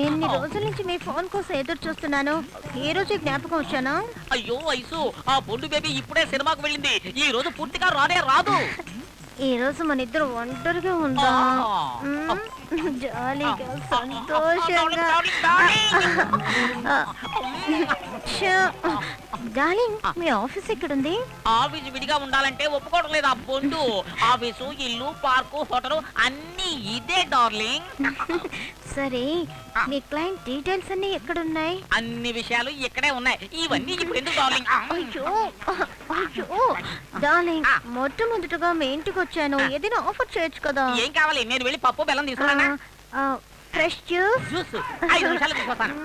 ఎన్ని రోజుల నుంచి మీ ఫోన్ కోసం ఎదురు చూస్తున్నాను. ఈ రోజు జ్ఞాపకం వచ్చానా? అయ్యో ఐసు, ఆ బొండు బేబీ ఇప్పుడే సినిమాకు వెళ్ళింది. ఈ రోజు పూర్తిగా రానే రాదు. ఈ రోజు మన ఇద్దరు ఒంటరిగా ఉందా? జాలీగా సంతోషంగా. డార్లింగ్, మీ ఆఫీస్ ఎక్కడుంది? ఆఫీస్ విడిగా ఉండాలంటే ఒప్పుకోవడం లేదు ఆ బొండు. ఆఫీసు, ఇల్లు, పార్కు, హోటల్ అన్ని ఇదే డార్లింగ్. సరే, మీ క్లయింట్ డీటెయిల్స్ అన్ని ఎక్కడున్నాయి? అన్ని విషయాలు ఇక్కడే ఉన్నాయి. ఇవన్నీ ఇప్పుడు ఎందుకు డార్లింగ్? అయ్యో అయ్యో డార్లింగ్, మొట్టమొదటిగా మీ ఇంటికి వచ్చాను. ఏదైనా ఆఫర్ చేయొచ్చు కదా? ఏం కావాలి? నేను వెళ్ళి పప్పు బెల్లం తీసుకున్నానా? Fresh juice. జ్యూస్ 5 నిమిషాలు తీసుకొస్తాను.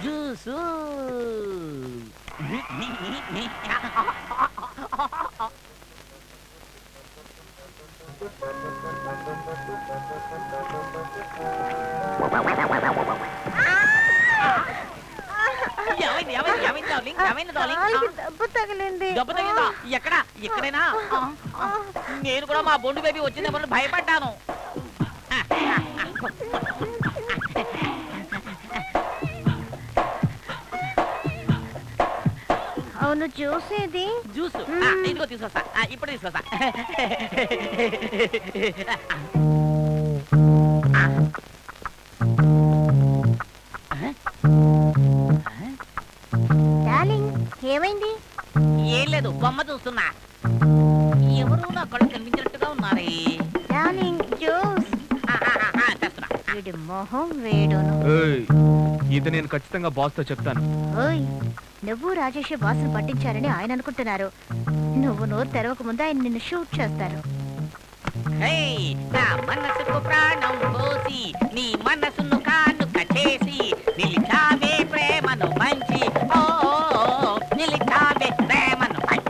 జ్యూసు దెబ్బ తగిలింది. దెబ్బ తగిలిందా? ఎక్కడ? ఎక్కడైనా? నేను కూడా మా బొండు బేబీ వచ్చిందేమో భయపడ్డాను. అవును, జ్యూస్ ఏది? జ్యూస్ ఇదిగో తీసుకొస్తా. ఇప్పుడు తీసుకొస్తా. డార్లింగ్, ఏమైంది? ఏం లేదు, బొమ్మ చూస్తున్నా. ఎవరు నా కళ్ళు కనిపించినట్టుగా ఉన్నారే. Darling, juice. వీడి మొహం వేడును. ఇది నేను ఖచ్చితంగా బాస్ తో చెప్తాను. ఓయ్, నువ్వు రాజేష్ బాసును పట్టించారని ఆయన అనుకుంటున్నారు. నువ్వు నోరు తెరవక ముందు ఆయన నిన్ను షూట్ చేస్తారు. నా మనసుకు ప్రాణం పోసి నీ మనసును కానుక చేసి నిలిచావే ప్రేమను మంచి. ఓ నిలిచావే ప్రేమను మంచి.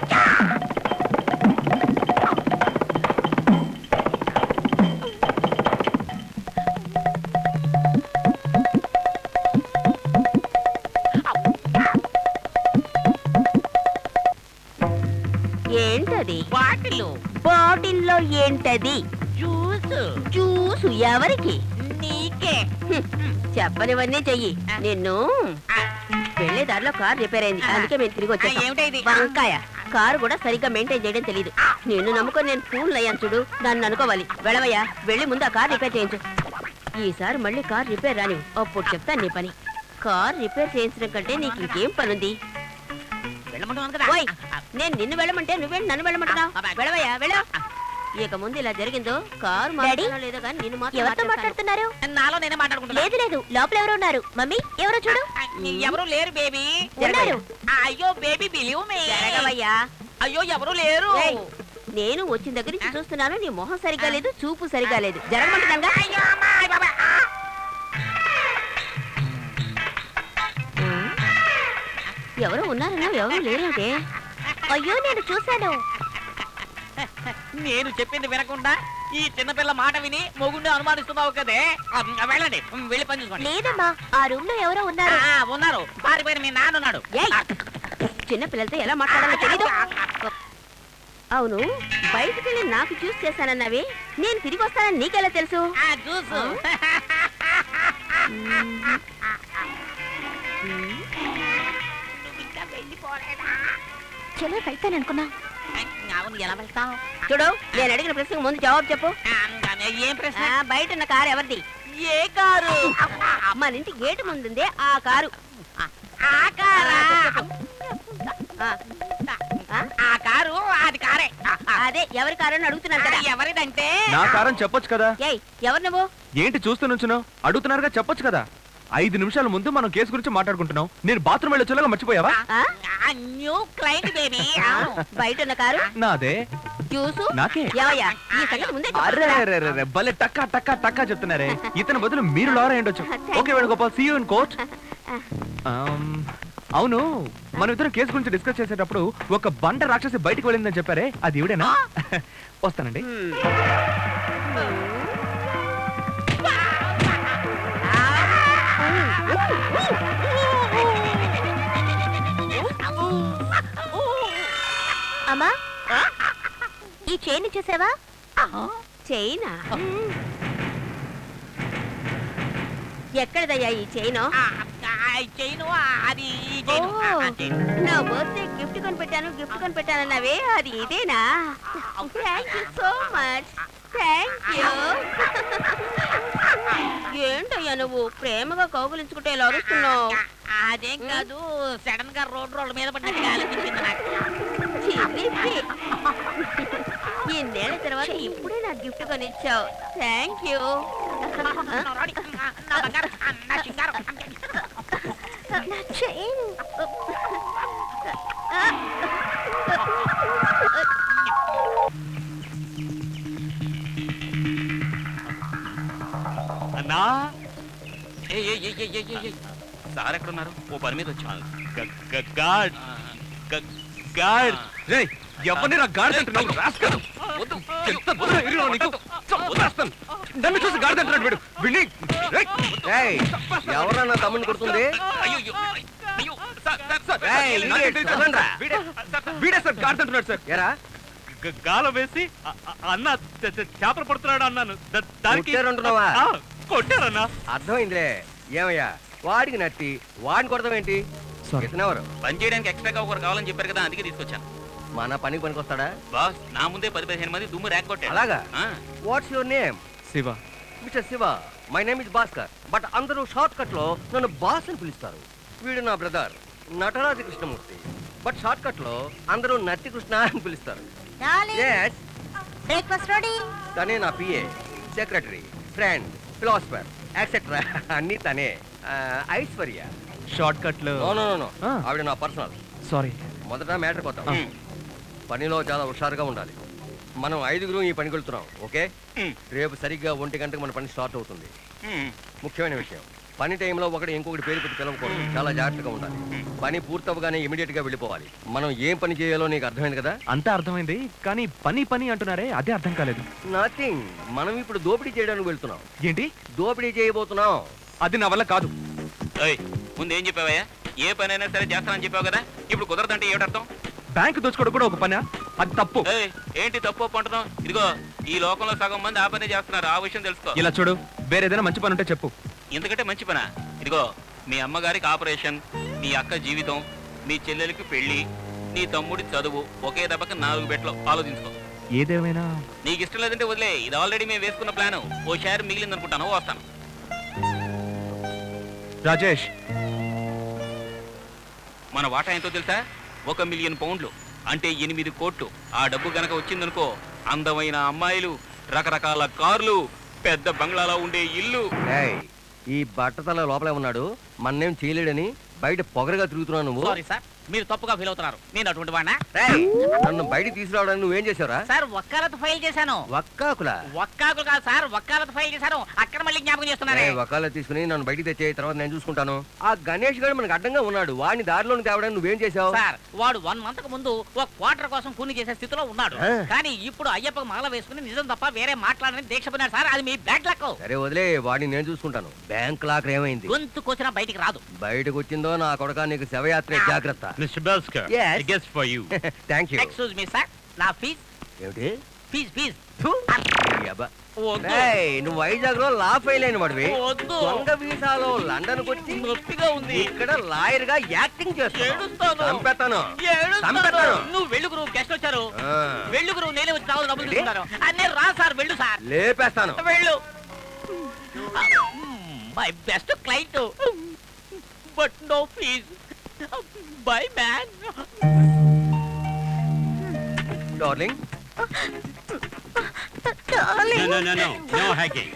ఏంటది? బాటిల్. బాటిల్లో ఏంటది? జ్యూస్. జ్యూసు ఎవరికి? నీకే. చెప్పనివన్నీ చెయ్యి. నిన్ను వెళ్లేదారిలో కార్ రిపేర్ అయింది, అందుకే మేము తిరిగి వచ్చాం. ఏమిటైంది? వంకాయ. కారు కూడా సరిగ్గా మెయింటైన్ చేయడం తెలియదు. నిన్ను నమ్ముకొని నేను ఫూల్ అయ్యాను చూడు, దాన్ని అనుకోవాలి. వెళ్ళవయ్యా, వెళ్ళి ముందు ఆ కార్ రిపేర్ చేయించు. ఈసారి మళ్ళీ కార్ రిపేర్ రాని, అప్పుడు చెప్తాను నీ పని. కార్ రిపేర్ చేయించడం కంటే నీకు ఇంకేం పనుంది? నేను నిన్ను వెళ్ళమంటే నువ్వేంటి నన్ను వెళ్ళమంటున్నావు? వెళ్ళవయ్యా, వెళ్ళ. ఇక ముందు ఇలా జరిగిందో కారు మాట్లాడో లేదో కానీ నిన్ను ఎవరితో మాట్లాడుతున్నారు? నాలో నేనే మాట్లాడుకుంటున్నా. లేదు లేదు, లోపల ఎవరు ఉన్నారు. మమ్మీ, ఎవరో చూడు. ఎవరు లేరు బేబీ. ఉన్నారు. అయ్యో బేబీ, బిలీవ్ మీ. జరగవయ్యా. అయ్యో ఎవరు లేరు. నేను వచ్చిన దగ్గర నుంచి చూస్తున్నాను, నీ మొహం సరిగా లేదు, చూపు సరిగా లేదు. జరగమంటున్నాగా. ఎవరు ఉన్నారన్నా, ఎవరు లేరంటే. అయ్యో, నేను చూశాను. నేను చెప్పింది వినకుండా ఈ చిన్నపిల్ల మాట విని మొగుండి అనుమానిస్తున్నావు కదే. వెళ్ళండి, వెళ్ళి పని చూసుకోండి. లేదమ్మా, ఆ రూమ్ లో ఎవరో ఉన్నారు. ఉన్నారు, పారిపోయిన మీ నాన్న ఉన్నాడు. చిన్న పిల్లలతో ఎలా మాట్లాడాలో తెలీదు. అవును, బయటికి వెళ్ళి నాకు చూస్ చేశానన్నావే, నేను తిరిగి వస్తానని నీకెలా తెలుసు? చూసు. చెల్లె వెళ్తాననుకున్నా. ఎలా వెళ్తావు? చూడు, నేను అడిగిన ప్రశ్నకు ముందు జవాబు చెప్పు. ఏం ప్రశ్న? బయట ఉన్న కారు ఎవరిది? ఏ కారు? మన ఇంటి గేటు ముందుందే ఆ కారు. ఆ కారు అది కారే. అదే ఎవరి కారు అని అడుగుతున్నాను కదా. ఎవరిదంటే? నా కారని చెప్పొచ్చు కదా. ఎవరు నువ్వు? ఏంటి చూస్తూ నుంచున్నావు? అడుగుతున్నారుగా, చెప్పొచ్చు కదా. 5 నిమిషాల ముందు మనం కేసు గురించి మాట్లాడుకుంటున్నాం. నేను బాత్రూమ్ వెళ్ళొచ్చేలాగా మర్చిపోయావా? New client baby. బయట ఉన్న కారు నాదే. చూసు నాకే. ఏవయ్యా, ఈ సంగతి ముందే అరే భలే టక్కా టక్కా టక్కా చెప్తున్నారే. ఇతని బదులు మీరు లారా ఏంటొచ్చు. Okay Venugopal, see you in court. అవును, మన ఇద్దరు కేసు గురించి డిస్కస్ చేసేటప్పుడు ఒక బండ రాక్షసి బయటికి వెళ్ళిందని చెప్పారే, అది ఇవిడేనా? వస్తానండి. అమ్మా, ఈ చైన్ చూసావా? చైనా ఎక్కడదయ్యా ఈ చైను? చైను అది నా బర్త్డే గిఫ్ట్ కొనిపెట్టానన్నావే, అది ఇదేనా? Thank you so much. Thank you. ఏంటయ్యా నువ్వు ప్రేమగా కౌగులించుకుంటే ఇలా అరుస్తున్నావు? అదేం కాదు, సడన్ గా రోడ్ల మీద పడినట్టుగా అనిపించింది నాకు. ఎన్నేళ్ల తర్వాత ఇప్పుడే నాకు గిఫ్ట్ కొనిచ్చావు. Thank you. అన్నా సార్ ఎక్కడున్నారు? ఓ పని మీద వచ్చాను. ఎవరిని నన్ను చూసి గాడి అంటున్నాడు వీడు. ఎవరన్నా తమ్ముని కొడుతుంది? వీడే సార్ గాడి అంటున్నాడు సార్. ఎరా గాలం వేసి అన్న చేపలు పడుతున్నాడు అన్నాను. దానికి అంటున్నావా? కొట్టారన్నా. అర్థమైందిలే. ఏమయ్యా వాడికి నట్టి వాడిని కొడతావేంటి? ఇతనెవరు? పని చేయడానికి ఎక్స్ట్రాగా ఒకరు కావాలని చెప్పారు కదా, అందుకే తీసుకొచ్చాను. మన పనికి పనికొస్తాడా? బాస్ నా ముందే 10-15 మంది దుమ్ము రేకొట్టారు. అలాగా? What's your name? Shiva. Mister Shiva, my name is Bhaskar. But అందరూ షార్ట్ కట్ లో నన్ను బాస్ అని పిలుస్తారు. వీడు నా brother Nataraja Krishnamurthy. But short cut లో అందరూ నట్టి కృష్ణ అని పిలుస్తారు. తనే నా PA, secretary, friend, philosopher etcetera అన్ని తనే. ఐశ్వర్య. షార్ట్ కట్ లో ఆవిడ నా పర్సనల్. సారీ. మొదట మ్యాటర్ కొత్త. పనిలో చాలా హుషారుగా ఉండాలి. మనం 5గురు ఈ పనికి వెళ్తున్నాం. ఓకే, రేపు సరిగ్గా 1 గంటకు మన పని స్టార్ట్ అవుతుంది. ముఖ్యమైన విషయం, పని టైంలో ఒకటి ఇంకొకటి పేరు పెట్టి పిలవకూడదు. చాలా జాగ్రత్తగా ఉండాలి. పని పూర్తవగానే ఇమీడియట్ గా వెళ్ళిపోవాలి. మనం ఏం పని చేయాలో నీకు అర్థమైంది కదా? అంతా అర్థమైంది, కానీ పని పని అంటున్నారే అదే అర్థం కాలేదు. నథింగ్. మనం ఇప్పుడు దోపిడీ చేయడానికి వెళ్తున్నాం. ఏంటి దోపిడీ చేయబోతున్నాం? అది నా వల్ల కాదు. ముందు ఏం చెప్పావయ్యా? ఏ పని అయినా సరే చేస్తానని చెప్పావు కదా, ఇప్పుడు కుదరదంటే ఏమిటర్థం? బ్యాంకు దోచుకోవడం కూడా ఒక పని, అది తప్పు. ఏంటి తప్పు అంటున్నావు? ఇదిగో ఈ లోకంలో సగం మంది ఆ పనే చేస్తున్నారు, ఆ విషయం తెలుసుకో. ఇలా చూడు, వేరే ఏదైనా మంచి పని ఉంటే చెప్పు. ఎందుకంటే మంచి పనా? ఇదిగో మీ అమ్మగారికి ఆపరేషన్, మీ అక్క జీవితం, మీ చెల్లెలకి పెళ్లి, నీ తమ్ముడి చదువు, ఒకే దెబ్బకి 4 బెట్లు. ఆలోచించుకో. ఏదేమైనా నీకు ఇష్టం లేదంటే వదిలే. ఇది ఆల్రెడీ మేము వేసుకున్న ప్లాన్. ఓ షేర్ మిగిలింది అనుకుంటాను, వస్తాను. రాజేష్, మన వాటా ఎంతో తెలుసా? 1 మిలియన్ పౌండ్లు, అంటే 8 కోట్లు. ఆ డబ్బు గనక వచ్చిందనుకో, అందమైన అమ్మాయిలు, రకరకాల కార్లు, పెద్ద బంగ్లాలో ఉండే ఇల్లు. ఈ బట్టతల లోపలే ఉన్నాడు, మన్నేం చేయలేడని బయట పొగరగా తిరుగుతున్నావు నువ్వు. సారీ సార్, మీరు తప్పుగా ఫీల్ అవుతున్నారు. నేను అటువంటి వాడినా? నన్ను బయట తీసుకురావడానికి నువ్వేం చేశారా? సార్ వక్కాలత్ ఫైల్ చేశాను. వక్కాకులా? వక్కాకులు కాదు సార్, వక్కాలత్ ఫైల్ చేశాను. అక్కడ మళ్ళీ జ్ఞాపకం చేస్తున్నారే. వకాలత్ తీసుకుని నన్ను బయటికి తెచ్చే తర్వాత నేను చూసుకుంటాను. ఆ గణేష్ గారు మనకు అడ్డంగా ఉన్నాడు, వాడిని దారిలోని తేవడానికి నువ్వేం చేశావు? సార్ వాడు 1 మంత్ కు ముందు ఒక క్వార్టర్ కోసం కూని చేసే స్థితిలో ఉన్నాడు. కానీ ఇప్పుడు అయ్యప్పకు మాల వేసుకుని నిజం తప్ప వేరే మాట్లాడని దీక్ష పడినాడు సార్. అది మీ బ్యాక్ లక్. సరే వదిలే, వాడిని నేను చూసుకుంటాను. బ్యాంక్ లాకర్ ఏమైంది? గొంతుకొచ్చినా బయటికి రాదు. బయటకు వచ్చిందో నా కొడక నీకు శవయాత్ర. జాగ్రత్త. Mister Bhaskar, Yes. I guess for you. Thank you. Excuse me sir, నా ఫీజ్. ఏమిటి? ఫీజ్ నువ్వు వైజాగ్ లో లా ఫెయిల్ అయిన వాడివి. వద్దు. దొంగ వీసాలో లండన్ వచ్చి నొప్పిగా ఉంది. ఇక్కడ లాయర్ గా యాక్టింగ్ చేస్తాను. ఏడుస్తాను. నువ్వు వెళ్ళు గురు, గెస్ట్ వచ్చారు. ఆ. వెళ్ళు గురు, నేనే వచ్చి రావు, డబ్బులు తీసుకుంటారు. అన్నీ రా సార్, వెళ్ళు సార్. లేపేస్తాను. వెళ్ళు. My best client, but no fees. Bye man. Darling, No hacking.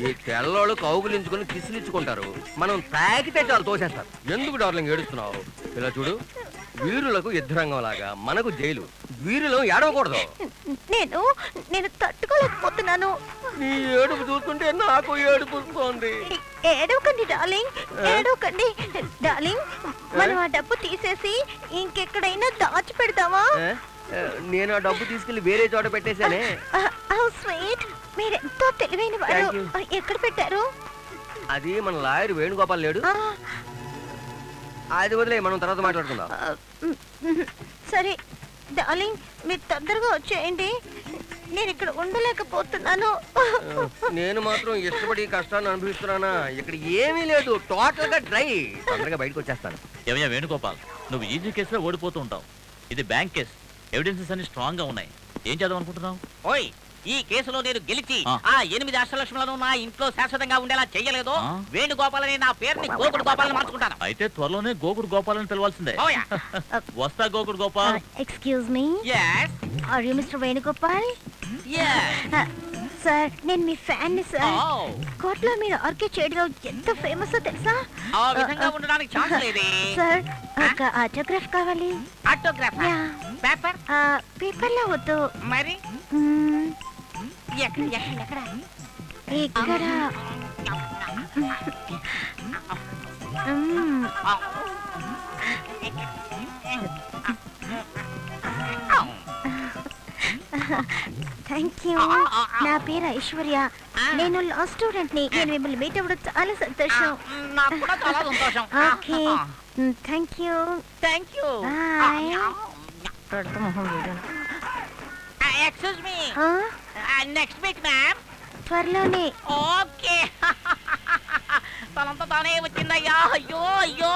ఈ తెల్లోళ్ళు కౌగులించుకుని కిసులిచ్చుకుంటారు, మనం తాగితే చాలు తోసేస్తారు. ఎందుకు డార్లింగ్ ఏడుస్తున్నావు? ఇలా చూడు, వీరులకు యుద్ధరంగం లాగా మనకు జైలు. వీరులు ఏడవకూడదు. నేను తట్టుకోలేకపోతున్నాను. నీ ఏడుపు చూస్తుంటే నాకు ఏడుపు వస్తుంది. ఏడవకండి డార్లింగ్, ఏడవకండి డార్లింగ్. మనం ఆ డబ్బు తీసేసి ఇంకెక్కడైనా దాచి పెడతావా? నేను ఆ డబ్బు తీసుకెళ్లి వేరే చోట పెట్టేశానే. స్వీట్, మీరెంతో తెలివైన వారు. ఎక్కడ పెట్టారు? అది మన లాయర్ వేణుగోపాల్ లేడు, అది వదిలే, మనం తర్వాత మాట్లాడుకుందాం. సరే డార్లింగ్, మీరు తొందరగా వచ్చేయండి. నేను ఇక్కడ ఉండలేకపోతున్నాను. నేను మాత్రం ఇష్టపడి కష్టాన్ని అనుభవిస్తున్నానా? ఇక్కడ ఏమీ లేదు, టోటల్ గా డ్రై. తొందరగా బయటకు వచ్చేస్తాను. ఏమయ్యా వేణుగోపాల్, నువ్వు ఈజీ కేసులో ఓడిపోతూ ఉంటావు. ఇది బ్యాంక్ కేసు, ఎవిడెన్సెస్ అన్ని స్ట్రాంగ్ గా ఉన్నాయి. ఏం చేద్దాం అనుకుంటున్నావు? ఓయ్, ఈ కేసులో నేను గెలిచి ఆ 8 అష్టలక్ష్ములను నా ఇంట్లో శాశ్వతంగా ఉండేలా చెయ్యలేదో వేణుగోపాల్ అనే నా పేరుని గోకుడు గోపాలని మార్చుకుంటాను. అయితే త్వరలోనే గోకుడు గోపాల్ అని పిలవాల్సిందే. వస్తా గోకుడు Gopal. Excuse me. yes are you mister Venugopal? yes sir, నేను మీ ఫ్యాన్ ని సార్. oh కోర్టులో మీరు ఆర్కే చేయడంలో ఎంత ఫేమస్ తెలుసా? ఆ విధంగా ఉండడానికి ఛాన్స్ లేదే. సార్, ఒక ఆటోగ్రాఫ్ కావాలి. ఆటోగ్రాఫ్? పేపర్? పేపర్ లో వద్దు. మరి ఎక్కడ ఇక్కడ థ్యాంక్ యూ. నా పేరు ఐశ్వర్య, నేను లా స్టూడెంట్ ని. నేను మిమ్మల్ని మీట్ అవ్వడం చాలా సంతోషం. నాకు కూడా చాలా సంతోషం. Okay, thank you. Thank you. Bye. Excuse me, next week ma'am. త్వరలోనే. ఓకే. తనంతా తానే వచ్చిందయ్యా. అయ్యో అయ్యో.